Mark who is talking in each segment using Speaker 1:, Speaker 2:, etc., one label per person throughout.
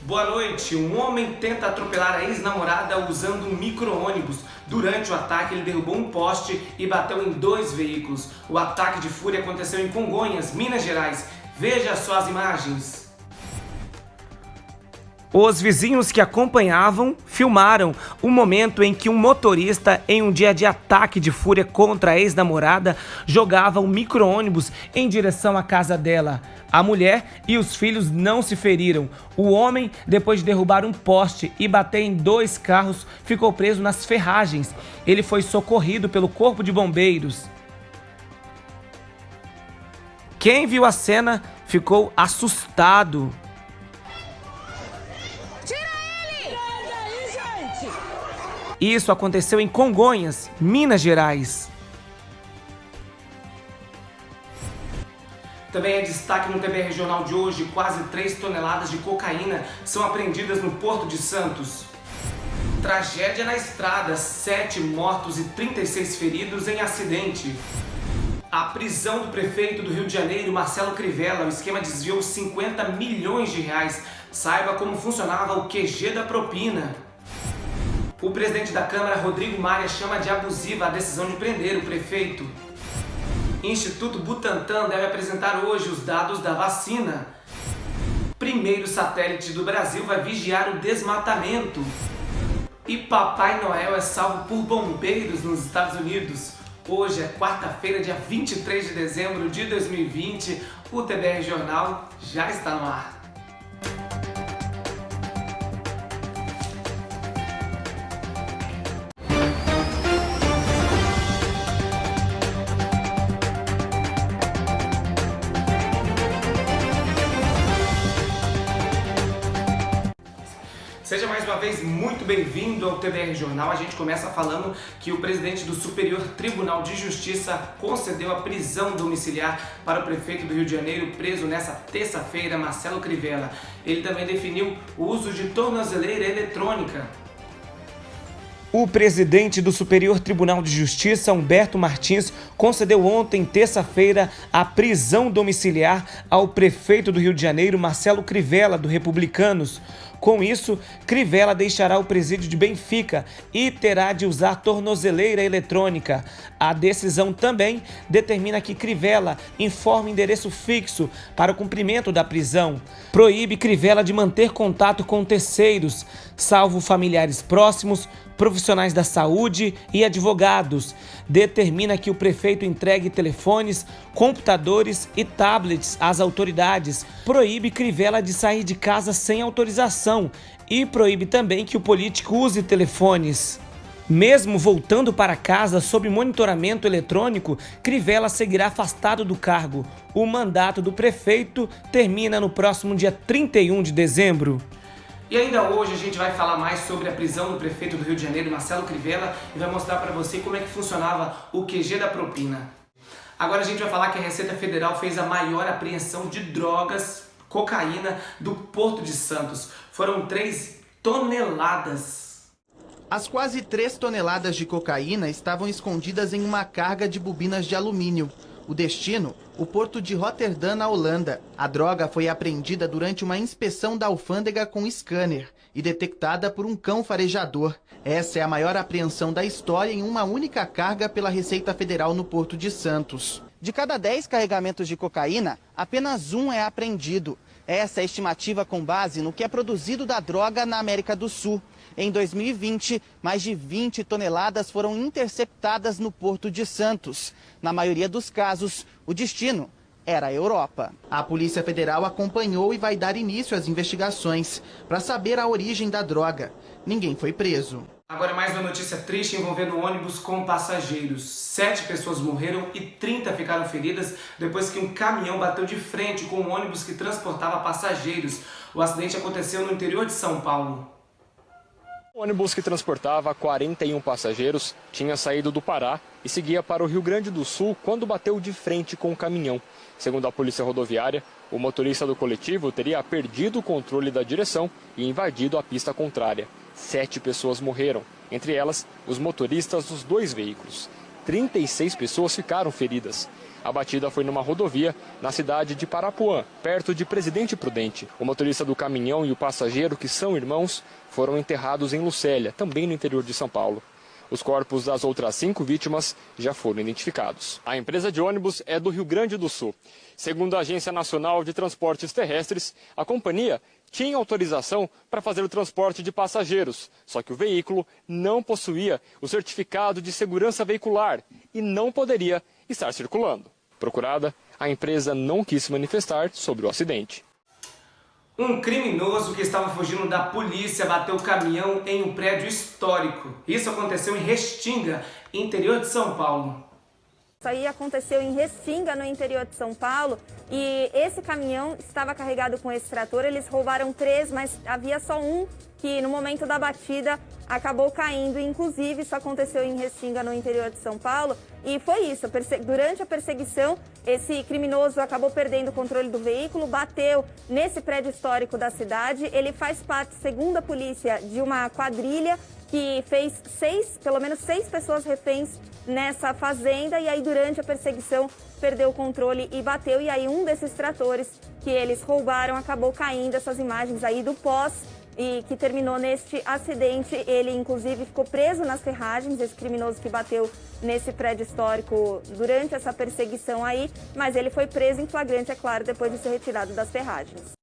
Speaker 1: Boa noite. Um homem tenta atropelar a ex-namorada usando um micro-ônibus. Durante o ataque, ele derrubou um poste e bateu em 2 veículos. O ataque de fúria aconteceu em Congonhas, Minas Gerais. Veja só as imagens. Os vizinhos que acompanhavam filmaram o momento em que um motorista, em um dia de ataque de fúria contra a ex-namorada, jogava um micro-ônibus em direção à casa dela. A mulher e os filhos não se feriram. O homem, depois de derrubar um poste e bater em 2 carros, ficou preso nas ferragens. Ele foi socorrido pelo Corpo de Bombeiros. Quem viu a cena ficou assustado. Isso aconteceu em Congonhas, Minas Gerais. Também é destaque no TB Regional de hoje, quase 3 toneladas de cocaína são apreendidas no Porto de Santos. Tragédia na estrada, 7 mortos e 36 feridos em acidente. A prisão do prefeito do Rio de Janeiro, Marcelo Crivella, o esquema desviou 50 milhões de reais. Saiba como funcionava o QG da propina. O presidente da Câmara, Rodrigo Maia, chama de abusiva a decisão de prender o prefeito. Instituto Butantan deve apresentar hoje os dados da vacina. Primeiro satélite do Brasil vai vigiar o desmatamento. E Papai Noel é salvo por bombeiros nos Estados Unidos. Hoje é quarta-feira, dia 23 de dezembro de 2020. O TBR Jornal já está no ar. Seja mais uma vez muito bem-vindo ao TBR Jornal. A gente começa falando que o presidente do Superior Tribunal de Justiça concedeu a prisão domiciliar para o prefeito do Rio de Janeiro, preso nesta terça-feira, Marcelo Crivella. Ele também definiu o uso de tornozeleira eletrônica. O presidente do Superior Tribunal de Justiça, Humberto Martins, concedeu ontem, terça-feira, a prisão domiciliar ao prefeito do Rio de Janeiro, Marcelo Crivella, do Republicanos. Com isso, Crivella deixará o presídio de Benfica e terá de usar tornozeleira eletrônica. A decisão também determina que Crivella informe endereço fixo para o cumprimento da prisão. Proíbe Crivella de manter contato com terceiros, salvo familiares próximos, profissionais da saúde e advogados. Determina que o prefeito entregue telefones, computadores e tablets às autoridades. Proíbe Crivella de sair de casa sem autorização e proíbe também que o político use telefones. Mesmo voltando para casa sob monitoramento eletrônico, Crivella seguirá afastado do cargo. O mandato do prefeito termina no próximo dia 31 de dezembro. E ainda hoje a gente vai falar mais sobre a prisão do prefeito do Rio de Janeiro, Marcelo Crivella, e vai mostrar para você como é que funcionava o QG da propina. Agora a gente vai falar que a Receita Federal fez a maior apreensão de drogas, cocaína, do Porto de Santos. Foram 3 toneladas.
Speaker 2: As quase 3 toneladas de cocaína estavam escondidas em uma carga de bobinas de alumínio. O destino, o porto de Roterdã, na Holanda. A droga foi apreendida durante uma inspeção da alfândega com scanner e detectada por um cão farejador. Essa é a maior apreensão da história em uma única carga pela Receita Federal no Porto de Santos. De cada 10 carregamentos de cocaína, apenas 1 é apreendido. Essa é a estimativa com base no que é produzido da droga na América do Sul. Em 2020, mais de 20 toneladas foram interceptadas no Porto de Santos. Na maioria dos casos, o destino era a Europa. A Polícia Federal acompanhou e vai dar início às investigações para saber a origem da droga. Ninguém foi preso.
Speaker 1: Agora mais uma notícia triste envolvendo ônibus com passageiros. 7 pessoas morreram e 30 ficaram feridas depois que um caminhão bateu de frente com um ônibus que transportava passageiros. O acidente aconteceu no interior de São Paulo.
Speaker 3: O ônibus que transportava 41 passageiros tinha saído do Pará e seguia para o Rio Grande do Sul quando bateu de frente com o caminhão. Segundo a Polícia Rodoviária, o motorista do coletivo teria perdido o controle da direção e invadido a pista contrária. 7 pessoas morreram, entre elas os motoristas dos 2 veículos. 36 pessoas ficaram feridas. A batida foi numa rodovia na cidade de Parapuã, perto de Presidente Prudente. O motorista do caminhão e o passageiro, que são irmãos, foram enterrados em Lucélia, também no interior de São Paulo. Os corpos das outras 5 vítimas já foram identificados. A empresa de ônibus é do Rio Grande do Sul. Segundo a Agência Nacional de Transportes Terrestres, a companhia tinha autorização para fazer o transporte de passageiros, só que o veículo não possuía o certificado de segurança veicular e não poderia estar circulando. Procurada, a empresa não quis se manifestar sobre o acidente.
Speaker 1: Um criminoso que estava fugindo da polícia bateu o caminhão em um prédio histórico. Isso aconteceu em Restinga, interior de São Paulo.
Speaker 4: Isso aí aconteceu em Restinga, no interior de São Paulo, e esse caminhão estava carregado com esse trator. Eles roubaram 3, mas havia só um que no momento da batida acabou caindo. Inclusive, isso aconteceu em Restinga, no interior de São Paulo, e foi isso. Durante a perseguição, esse criminoso acabou perdendo o controle do veículo, bateu nesse prédio histórico da cidade. Ele faz parte, segundo a polícia, de uma quadrilha que fez pelo menos 6 pessoas reféns nessa fazenda, e aí durante a perseguição perdeu o controle e bateu, e aí um desses tratores que eles roubaram acabou caindo. Essas imagens aí do pós e que terminou neste acidente. Ele inclusive ficou preso nas ferragens, esse criminoso que bateu nesse prédio histórico durante essa perseguição aí, mas ele foi preso em flagrante, é claro, depois de ser retirado das ferragens.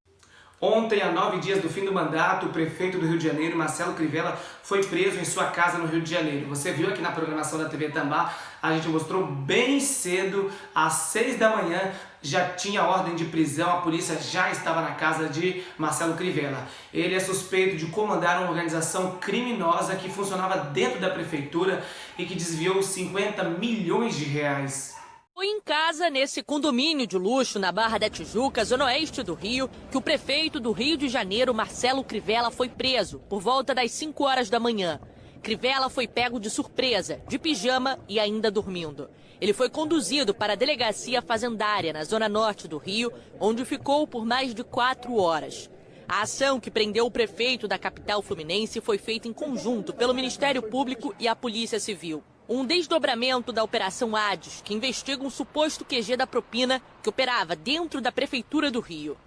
Speaker 1: Ontem, a 9 dias do fim do mandato, o prefeito do Rio de Janeiro, Marcelo Crivella, foi preso em sua casa no Rio de Janeiro. Você viu aqui na programação da TV Tambá, a gente mostrou bem cedo, às 6 da manhã, já tinha ordem de prisão, a polícia já estava na casa de Marcelo Crivella. Ele é suspeito de comandar uma organização criminosa que funcionava dentro da prefeitura e que desviou 50 milhões de reais.
Speaker 5: Foi em casa, nesse condomínio de luxo na Barra da Tijuca, zona oeste do Rio, que o prefeito do Rio de Janeiro, Marcelo Crivella, foi preso por volta das 5 horas da manhã. Crivella foi pego de surpresa, de pijama e ainda dormindo. Ele foi conduzido para a delegacia fazendária, na zona norte do Rio, onde ficou por mais de 4 horas. A ação que prendeu o prefeito da capital fluminense foi feita em conjunto pelo Ministério Público e a Polícia Civil. Um desdobramento da Operação Hades, que investiga um suposto QG da propina que operava dentro da Prefeitura do Rio.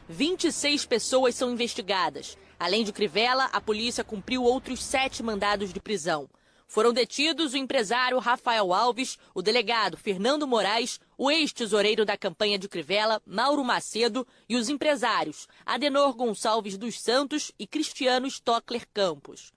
Speaker 5: 26 pessoas são investigadas. Além de Crivella, a polícia cumpriu outros 7 mandados de prisão. Foram detidos o empresário Rafael Alves, o delegado Fernando Moraes, o ex-tesoureiro da campanha de Crivella, Mauro Macedo, e os empresários Adenor Gonçalves dos Santos e Cristiano Stockler Campos.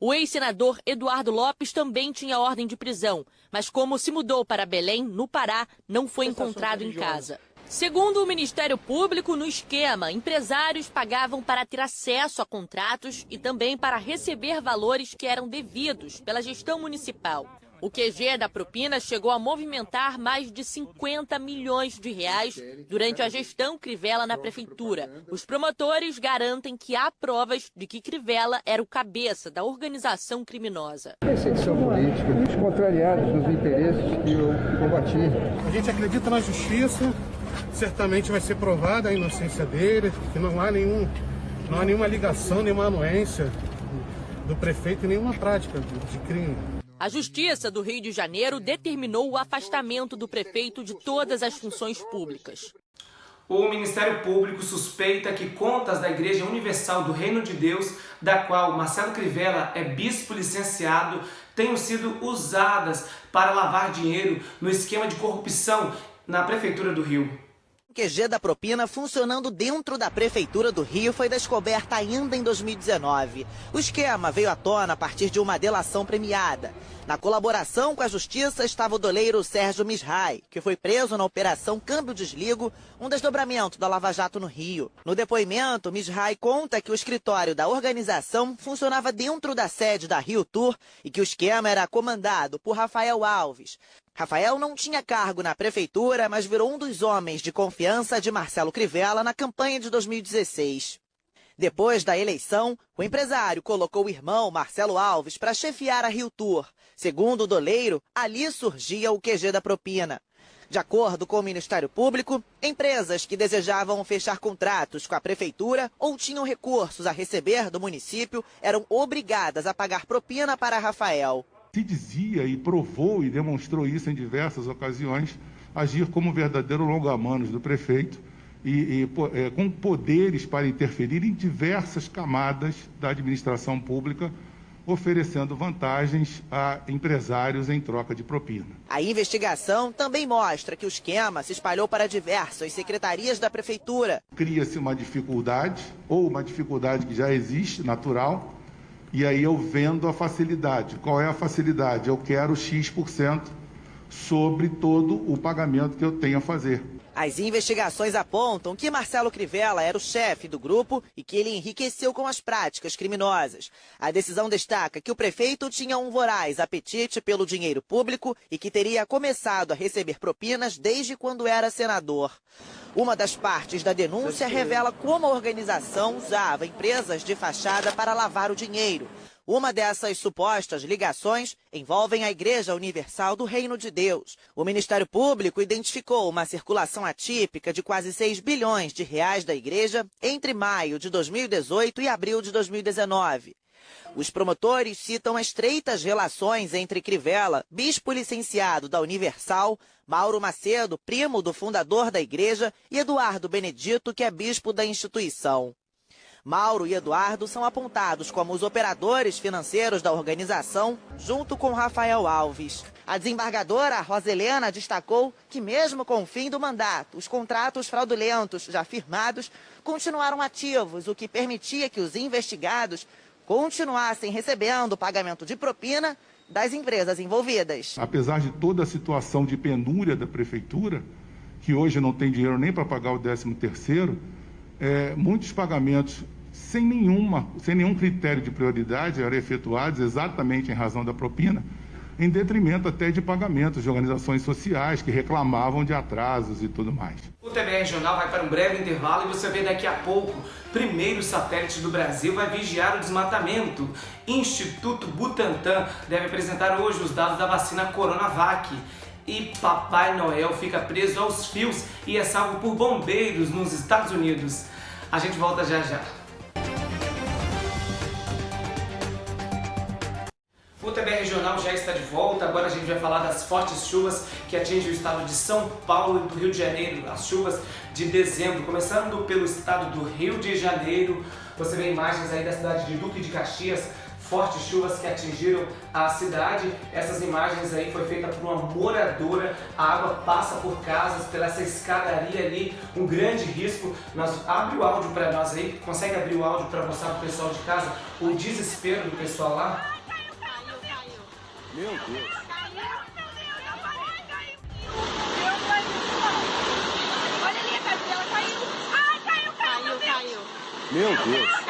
Speaker 5: O ex-senador Eduardo Lopes também tinha ordem de prisão, mas como se mudou para Belém, no Pará, não foi encontrado em casa. Segundo o Ministério Público, no esquema, empresários pagavam para ter acesso a contratos e também para receber valores que eram devidos pela gestão municipal. O QG da propina chegou a movimentar mais de 50 milhões de reais durante a gestão Crivella na prefeitura. Os promotores garantem que há provas de que Crivella era o cabeça da organização criminosa.
Speaker 6: Perseguição política, contrariados nos interesses que eu combati.
Speaker 7: A gente acredita na justiça, certamente vai ser provada a inocência dele, que não há nenhuma ligação, nenhuma anuência do prefeito, nenhuma prática de crime.
Speaker 5: A Justiça do Rio de Janeiro determinou o afastamento do prefeito de todas as funções públicas.
Speaker 1: O Ministério Público suspeita que contas da Igreja Universal do Reino de Deus, da qual Marcelo Crivella é bispo licenciado, tenham sido usadas para lavar dinheiro no esquema de corrupção na Prefeitura do Rio.
Speaker 2: O QG da propina funcionando dentro da Prefeitura do Rio foi descoberta ainda em 2019. O esquema veio à tona a partir de uma delação premiada. Na colaboração com a Justiça estava o doleiro Sérgio Misrai, que foi preso na Operação Câmbio Desligo, um desdobramento da Lava Jato no Rio. No depoimento, Misrai conta que o escritório da organização funcionava dentro da sede da Rio Tour e que o esquema era comandado por Rafael Alves. Rafael não tinha cargo na prefeitura, mas virou um dos homens de confiança de Marcelo Crivella na campanha de 2016. Depois da eleição, o empresário colocou o irmão Marcelo Alves para chefiar a Rio Tour. Segundo o doleiro, ali surgia o QG da propina. De acordo com o Ministério Público, empresas que desejavam fechar contratos com a prefeitura ou tinham recursos a receber do município eram obrigadas a pagar propina para Rafael.
Speaker 8: Se dizia e provou e demonstrou isso em diversas ocasiões agir como verdadeiro longa-manos do prefeito e com poderes para interferir em diversas camadas da administração pública, oferecendo vantagens a empresários em troca de propina.
Speaker 9: A investigação também mostra que o esquema se espalhou para diversas secretarias da prefeitura.
Speaker 8: Cria-se uma dificuldade, ou uma dificuldade que já existe, natural, e aí eu vendo a facilidade. Qual é a facilidade? Eu quero X% sobre todo o pagamento que eu tenho a fazer.
Speaker 9: As investigações apontam que Marcelo Crivella era o chefe do grupo e que ele enriqueceu com as práticas criminosas. A decisão destaca que o prefeito tinha um voraz apetite pelo dinheiro público e que teria começado a receber propinas desde quando era senador. Uma das partes da denúncia revela como a organização usava empresas de fachada para lavar o dinheiro. Uma dessas supostas ligações envolvem a Igreja Universal do Reino de Deus. O Ministério Público identificou uma circulação atípica de quase 6 bilhões de reais da igreja entre maio de 2018 e abril de 2019. Os promotores citam estreitas relações entre Crivella, bispo licenciado da Universal, Mauro Macedo, primo do fundador da igreja, e Eduardo Benedito, que é bispo da instituição. Mauro e Eduardo são apontados como os operadores financeiros da organização, junto com Rafael Alves. A desembargadora Roselena destacou que, mesmo com o fim do mandato, os contratos fraudulentos já firmados continuaram ativos, o que permitia que os investigados continuassem recebendo o pagamento de propina das empresas envolvidas.
Speaker 8: Apesar de toda a situação de penúria da prefeitura, que hoje não tem dinheiro nem para pagar o 13º, muitos pagamentos sem nenhum critério de prioridade eram efetuados exatamente em razão da propina, em detrimento até de pagamentos de organizações sociais que reclamavam de atrasos e tudo mais.
Speaker 1: O TBR Regional vai para um breve intervalo e você vê daqui a pouco, primeiro satélite do Brasil vai vigiar o desmatamento. Instituto Butantan deve apresentar hoje os dados da vacina Coronavac. E Papai Noel fica preso aos fios e é salvo por bombeiros nos Estados Unidos. A gente volta já já. O TBR Regional já está de volta, agora a gente vai falar das fortes chuvas que atingem o estado de São Paulo e do Rio de Janeiro, as chuvas de dezembro, começando pelo estado do Rio de Janeiro. Você vê imagens aí da cidade de Duque de Caxias, fortes chuvas que atingiram a cidade. Essas imagens aí foi feita por uma moradora, a água passa por casas, pela essa escadaria ali, um grande risco. Abre o áudio para nós aí, consegue abrir o áudio para mostrar para o pessoal de casa o desespero do pessoal lá?
Speaker 10: Meu Deus. Olha ali a casa dela, caiu. Ai, caiu.
Speaker 8: Meu Deus.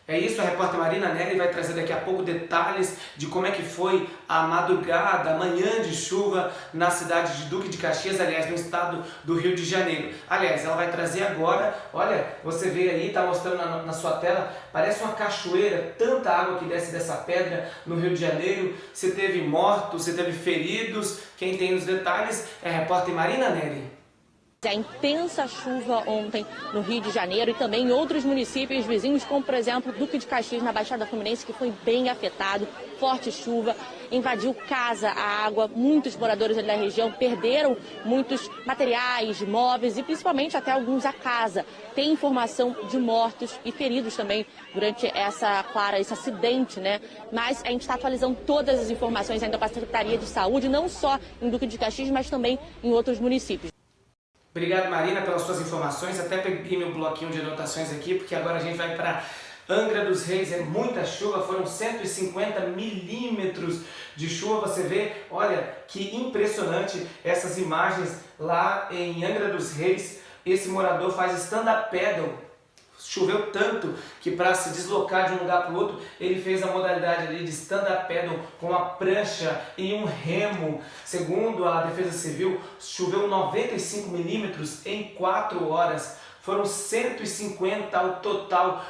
Speaker 1: É isso, a repórter Marina Neri vai trazer daqui a pouco detalhes de como é que foi a madrugada, a manhã de chuva na cidade de Duque de Caxias, aliás, no estado do Rio de Janeiro. Aliás, ela vai trazer agora, olha, você vê aí, tá mostrando na sua tela, parece uma cachoeira, tanta água que desce dessa pedra no Rio de Janeiro. Se teve mortos, se teve feridos, quem tem os detalhes é a repórter Marina Neri.
Speaker 5: A intensa chuva ontem no Rio de Janeiro e também em outros municípios vizinhos, como por exemplo Duque de Caxias, na Baixada Fluminense, que foi bem afetado. Forte chuva, invadiu casa, a água, muitos moradores ali da região perderam muitos materiais, móveis e principalmente até alguns a casa. Tem informação de mortos e feridos também durante esse acidente, né? Mas a gente está atualizando todas as informações ainda para a Secretaria de Saúde, não só em Duque de Caxias, mas também em outros municípios.
Speaker 1: Obrigado, Marina, pelas suas informações. Até peguei meu bloquinho de anotações aqui, porque agora a gente vai para Angra dos Reis. É muita chuva, foram 150 milímetros de chuva. Você vê, olha, que impressionante essas imagens lá em Angra dos Reis. Esse morador faz stand-up paddle. Choveu tanto que para se deslocar de um lugar para o outro, ele fez a modalidade ali de stand-up paddle com uma prancha e um remo. Segundo a Defesa Civil, choveu 95 milímetros em 4 horas. Foram 150 ao total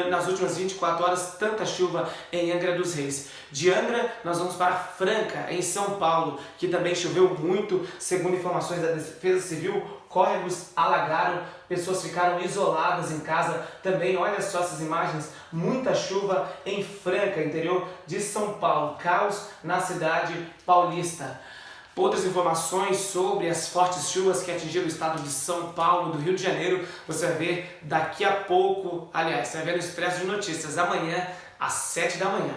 Speaker 1: nas últimas 24 horas, tanta chuva em Angra dos Reis. De Angra, nós vamos para Franca, em São Paulo, que também choveu muito. Segundo informações da Defesa Civil, córregos alagaram, pessoas ficaram isoladas em casa. Também, olha só essas imagens, muita chuva em Franca, interior de São Paulo, caos na cidade paulista. Outras informações sobre as fortes chuvas que atingiram o estado de São Paulo, do Rio de Janeiro, você vai ver daqui a pouco. Aliás, você vai ver no Expresso de Notícias amanhã, às 7 da manhã.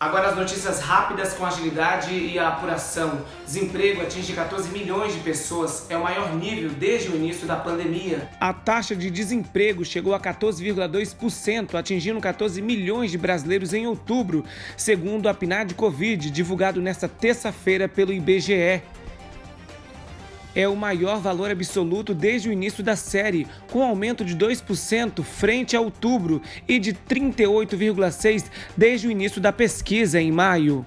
Speaker 1: Agora as notícias rápidas com agilidade e a apuração. Desemprego atinge 14 milhões de pessoas, é o maior nível desde o início da pandemia. A taxa de desemprego chegou a 14,2%, atingindo 14 milhões de brasileiros em outubro, segundo a PNAD Covid, divulgado nesta terça-feira pelo IBGE. É o maior valor absoluto desde o início da série, com aumento de 2% frente a outubro e de 38,6% desde o início da pesquisa em maio.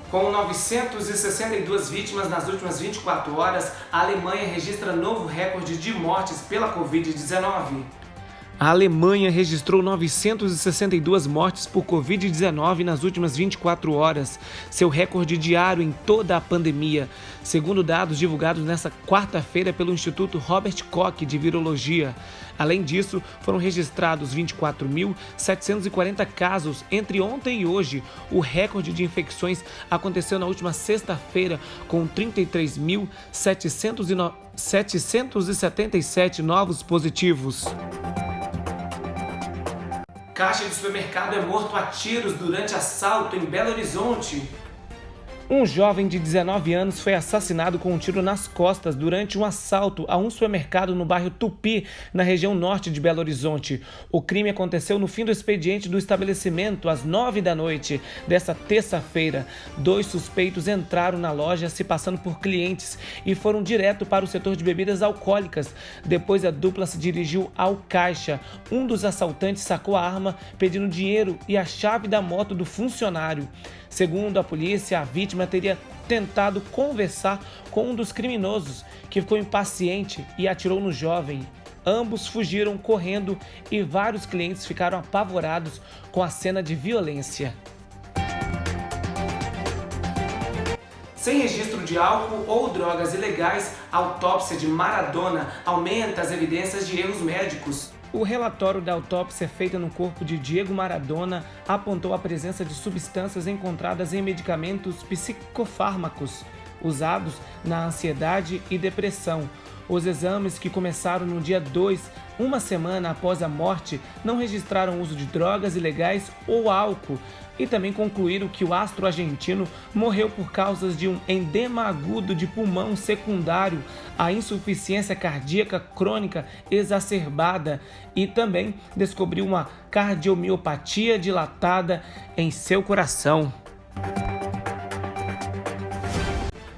Speaker 1: Com 962 vítimas nas últimas 24 horas, a Alemanha registra novo recorde de mortes pela Covid-19. A Alemanha registrou 962 mortes por Covid-19 nas últimas 24 horas, seu recorde diário em toda a pandemia, segundo dados divulgados nesta quarta-feira pelo Instituto Robert Koch de Virologia. Além disso, foram registrados 24.740 casos entre ontem e hoje. O recorde de infecções aconteceu na última sexta-feira, com 33.777 novos positivos. Caixa de supermercado é morto a tiros durante assalto em Belo Horizonte. Um jovem de 19 anos foi assassinado com um tiro nas costas durante um assalto a um supermercado no bairro Tupi, na região norte de Belo Horizonte. O crime aconteceu no fim do expediente do estabelecimento, às 9 da noite desta terça-feira. 2 suspeitos entraram na loja se passando por clientes e foram direto para o setor de bebidas alcoólicas. Depois a dupla se dirigiu ao caixa. Um dos assaltantes sacou a arma, pedindo dinheiro e a chave da moto do funcionário. Segundo a polícia, a vítima teria tentado conversar com um dos criminosos, que ficou impaciente e atirou no jovem. Ambos fugiram correndo e vários clientes ficaram apavorados com a cena de violência. Sem registro de álcool ou drogas ilegais, a autópsia de Maradona aumenta as evidências de erros médicos. O relatório da autópsia feita no corpo de Diego Maradona apontou a presença de substâncias encontradas em medicamentos psicofármacos usados na ansiedade e depressão. Os exames, que começaram no dia 2, uma semana após a morte, não registraram uso de drogas ilegais ou álcool e também concluíram que o astro argentino morreu por causas de um edema agudo de pulmão secundário à insuficiência cardíaca crônica exacerbada e também descobriu uma cardiomiopatia dilatada em seu coração.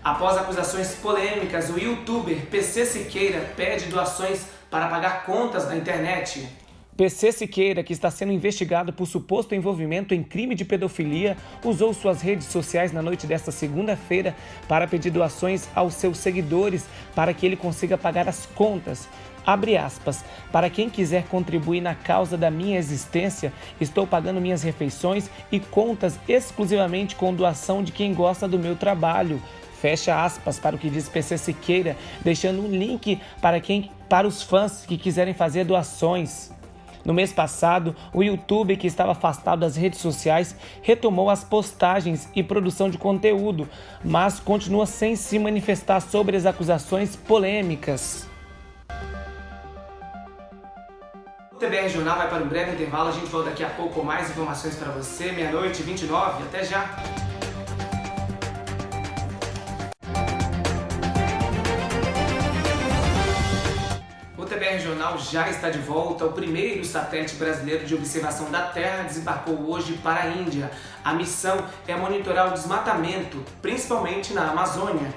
Speaker 1: Após acusações polêmicas, o youtuber PC Siqueira pede doações para pagar contas na internet. PC Siqueira, que está sendo investigado por suposto envolvimento em crime de pedofilia, usou suas redes sociais na noite desta segunda-feira para pedir doações aos seus seguidores para que ele consiga pagar as contas. Abre aspas, para quem quiser contribuir na causa da minha existência, estou pagando minhas refeições e contas exclusivamente com doação de quem gosta do meu trabalho. Fecha aspas para o que diz PC Siqueira, deixando um link para os fãs que quiserem fazer doações. No mês passado, o YouTube, que estava afastado das redes sociais, retomou as postagens e produção de conteúdo, mas continua sem se manifestar sobre as acusações polêmicas. O TBR Jornal vai para um breve intervalo, a gente volta daqui a pouco com mais informações para você, 00:29, até já! O TBR Jornal já está de volta. O primeiro satélite brasileiro de observação da Terra desembarcou hoje para a Índia. A missão é monitorar o desmatamento, principalmente na Amazônia.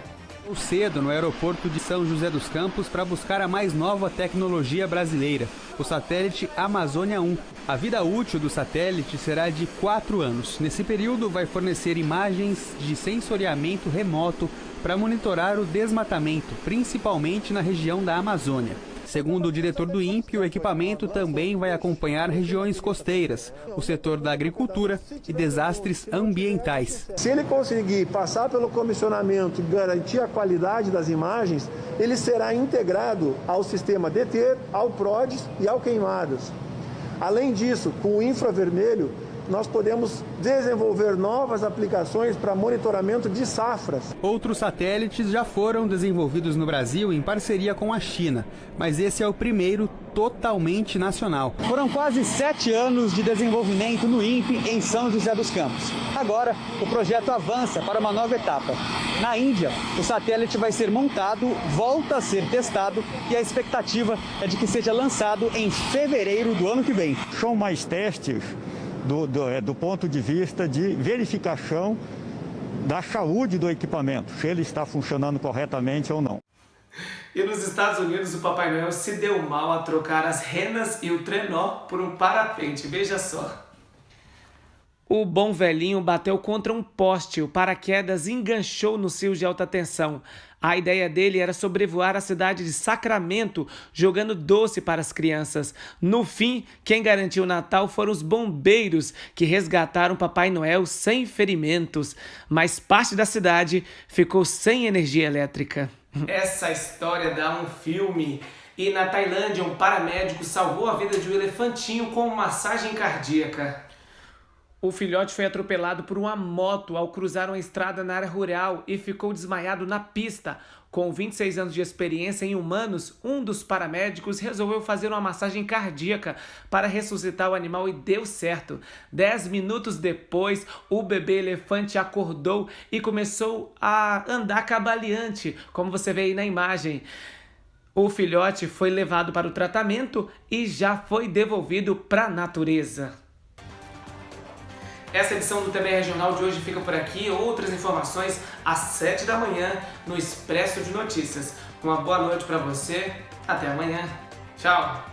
Speaker 11: Cedo no aeroporto de São José dos Campos para buscar a mais nova tecnologia brasileira, o satélite Amazônia 1. A vida útil do satélite será de 4 anos. Nesse período vai fornecer imagens de sensoriamento remoto para monitorar o desmatamento, principalmente na região da Amazônia. Segundo o diretor do INPE, o equipamento também vai acompanhar regiões costeiras, o setor da agricultura e desastres ambientais.
Speaker 12: Se ele conseguir passar pelo comissionamento e garantir a qualidade das imagens, ele será integrado ao sistema DETER, ao PRODES e ao Queimadas. Além disso, com o infravermelho, nós podemos desenvolver novas aplicações para monitoramento de safras.
Speaker 11: Outros satélites já foram desenvolvidos no Brasil em parceria com a China, mas esse é o primeiro totalmente nacional. Foram quase 7 anos de desenvolvimento no INPE em São José dos Campos. Agora, o projeto avança para uma nova etapa. Na Índia, o satélite vai ser montado, volta a ser testado e a expectativa é de que seja lançado em fevereiro do ano que vem.
Speaker 13: São mais testes do ponto de vista de verificação da saúde do equipamento, se ele está funcionando corretamente ou não.
Speaker 1: E nos Estados Unidos, o Papai Noel se deu mal a trocar as renas e o trenó por um parapente. Veja só. O bom velhinho bateu contra um poste, o paraquedas enganchou nos fios de alta tensão. A ideia dele era sobrevoar a cidade de Sacramento, jogando doce para as crianças. No fim, quem garantiu o Natal foram os bombeiros, que resgataram Papai Noel sem ferimentos. Mas parte da cidade ficou sem energia elétrica. Essa história dá um filme. E na Tailândia, um paramédico salvou a vida de um elefantinho com massagem cardíaca. O filhote foi atropelado por uma moto ao cruzar uma estrada na área rural e ficou desmaiado na pista. Com 26 anos de experiência em humanos, um dos paramédicos resolveu fazer uma massagem cardíaca para ressuscitar o animal e deu certo. 10 minutos depois, o bebê elefante acordou e começou a andar cambaleante, como você vê aí na imagem. O filhote foi levado para o tratamento e já foi devolvido para a natureza. Essa edição do TBR Regional de hoje fica por aqui. Outras informações às 7 da manhã no Expresso de Notícias. Uma boa noite para você. Até amanhã. Tchau.